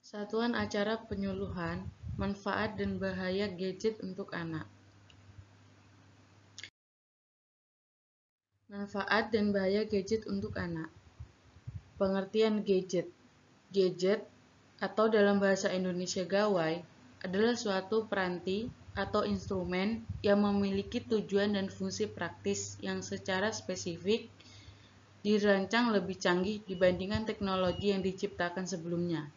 Satuan Acara Penyuluhan, Manfaat dan Bahaya Gadget untuk Anak. Manfaat dan bahaya gadget untuk anak. Pengertian gadget. Gadget, atau dalam bahasa Indonesia gawai, adalah suatu peranti atau instrumen yang memiliki tujuan dan fungsi praktis yang secara spesifik dirancang lebih canggih dibandingkan teknologi yang diciptakan sebelumnya.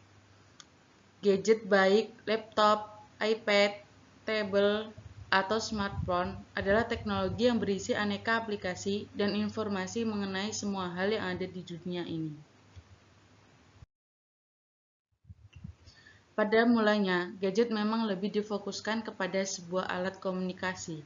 Gadget baik laptop, iPad, tablet, atau smartphone adalah teknologi yang berisi aneka aplikasi dan informasi mengenai semua hal yang ada di dunia ini. Pada mulanya, gadget memang lebih difokuskan kepada sebuah alat komunikasi.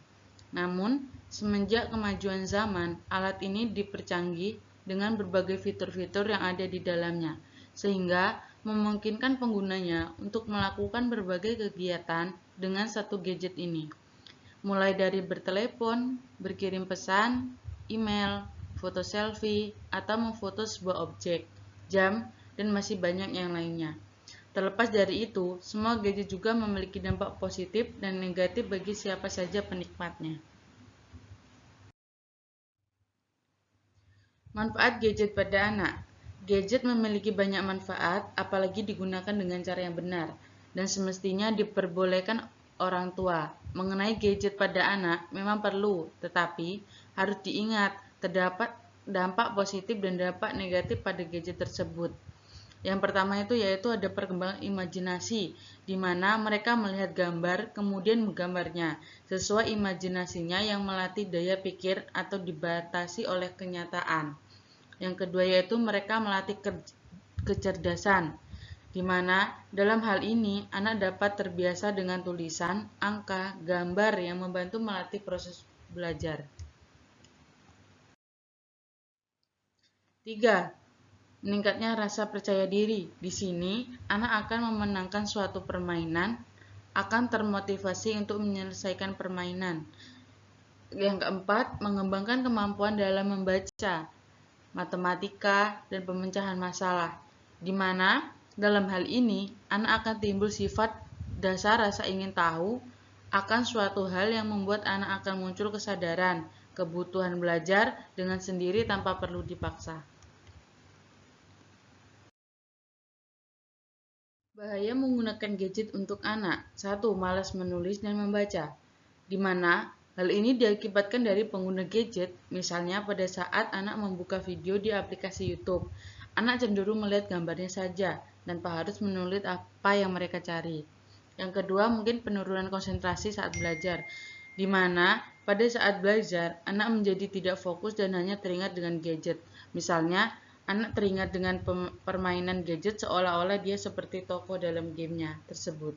Namun, semenjak kemajuan zaman, alat ini dipercanggih dengan berbagai fitur-fitur yang ada di dalamnya, sehingga memungkinkan penggunanya untuk melakukan berbagai kegiatan dengan satu gadget ini. Mulai dari bertelepon, berkirim pesan, email, foto selfie, atau memfoto sebuah objek, jam, dan masih banyak yang lainnya. Terlepas dari itu, semua gadget juga memiliki dampak positif dan negatif bagi siapa saja penikmatnya. Manfaat gadget pada anak. Gadget memiliki banyak manfaat, apalagi digunakan dengan cara yang benar, dan semestinya diperbolehkan orang tua. Mengenai gadget pada anak memang perlu, tetapi harus diingat terdapat dampak positif dan dampak negatif pada gadget tersebut. Yang pertama itu yaitu ada perkembangan imajinasi, di mana mereka melihat gambar kemudian menggambarnya sesuai imajinasinya yang melatih daya pikir atau dibatasi oleh kenyataan. Yang kedua yaitu mereka melatih kecerdasan, di mana dalam hal ini anak dapat terbiasa dengan tulisan, angka, gambar yang membantu melatih proses belajar. 3. Meningkatnya rasa percaya diri. Di sini, anak akan memenangkan suatu permainan, akan termotivasi untuk menyelesaikan permainan. Yang keempat, mengembangkan kemampuan dalam membaca, matematika, dan pemecahan masalah. Di mana, dalam hal ini, anak akan timbul sifat dasar rasa ingin tahu akan suatu hal yang membuat anak akan muncul kesadaran, kebutuhan belajar dengan sendiri tanpa perlu dipaksa. Bahaya menggunakan gadget untuk anak. 1. Malas menulis dan membaca. Di mana hal ini diakibatkan dari pengguna gadget, misalnya pada saat anak membuka video di aplikasi YouTube. Anak cenderung melihat gambarnya saja, tanpa harus menulis apa yang mereka cari. Yang kedua, mungkin penurunan konsentrasi saat belajar. Di mana pada saat belajar, anak menjadi tidak fokus dan hanya teringat dengan gadget. Misalnya, anak teringat dengan permainan gadget seolah-olah dia seperti tokoh dalam gamenya tersebut.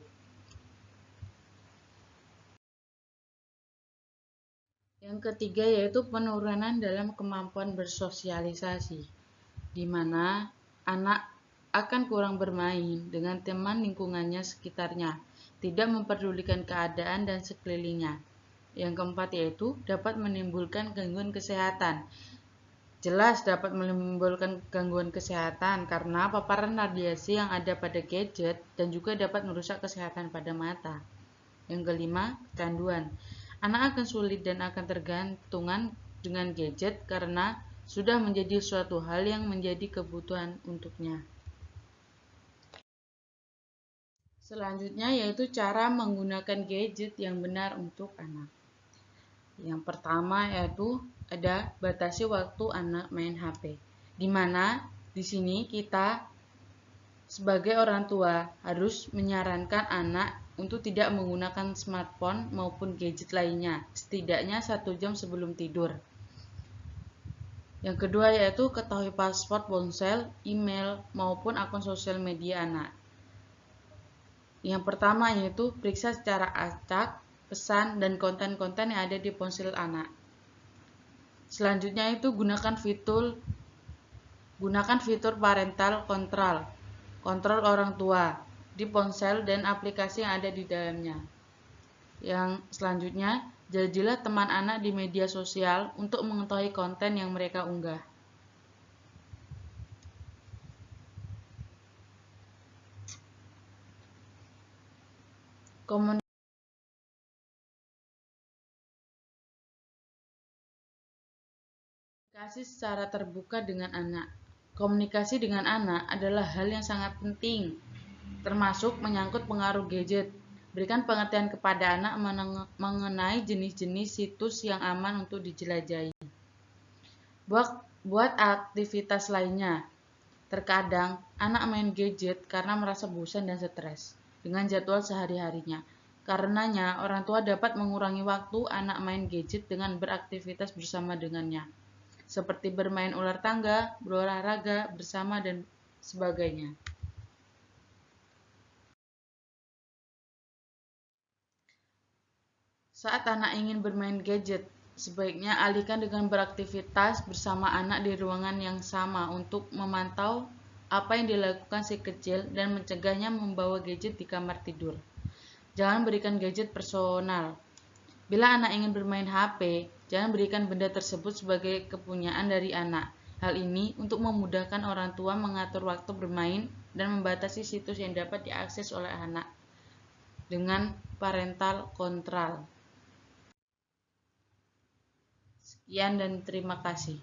Yang ketiga yaitu penurunan dalam kemampuan bersosialisasi, di mana anak akan kurang bermain dengan teman lingkungannya sekitarnya, tidak memperdulikan keadaan dan sekelilingnya. Yang keempat yaitu dapat menimbulkan gangguan kesehatan. Jelas dapat menimbulkan gangguan kesehatan karena paparan radiasi yang ada pada gadget dan juga dapat merusak kesehatan pada mata. Yang kelima, kecanduan. Anak akan sulit dan akan tergantungan dengan gadget karena sudah menjadi suatu hal yang menjadi kebutuhan untuknya. Selanjutnya yaitu cara menggunakan gadget yang benar untuk anak. Yang pertama yaitu ada batasi waktu anak main HP. Di mana di sini kita sebagai orang tua harus menyarankan anak untuk tidak menggunakan smartphone maupun gadget lainnya, setidaknya 1 jam sebelum tidur. Yang kedua yaitu ketahui password ponsel, email, maupun akun sosial media anak. Yang pertama yaitu periksa secara acak pesan dan konten-konten yang ada di ponsel anak. Selanjutnya itu gunakan fitur parental control, kontrol orang tua di ponsel dan aplikasi yang ada di dalamnya. Yang selanjutnya, jadilah teman anak di media sosial untuk mengetahui konten yang mereka unggah. Komunikasi secara terbuka dengan anak. Komunikasi dengan anak adalah hal yang sangat penting, termasuk menyangkut pengaruh gadget. Berikan pengertian kepada anak mengenai jenis-jenis situs yang aman untuk dijelajahi. Buat aktivitas lainnya. Terkadang, anak main gadget karena merasa bosan dan stres dengan jadwal sehari-harinya. Karenanya, orang tua dapat mengurangi waktu anak main gadget dengan beraktivitas bersama dengannya, seperti bermain ular tangga, berolahraga bersama, dan sebagainya. Saat anak ingin bermain gadget, sebaiknya alihkan dengan beraktivitas bersama anak di ruangan yang sama untuk memantau apa yang dilakukan si kecil dan mencegahnya membawa gadget di kamar tidur. Jangan berikan gadget personal. Bila anak ingin bermain HP, jangan berikan benda tersebut sebagai kepunyaan dari anak. Hal ini untuk memudahkan orang tua mengatur waktu bermain dan membatasi situs yang dapat diakses oleh anak dengan parental control. Sekian dan terima kasih.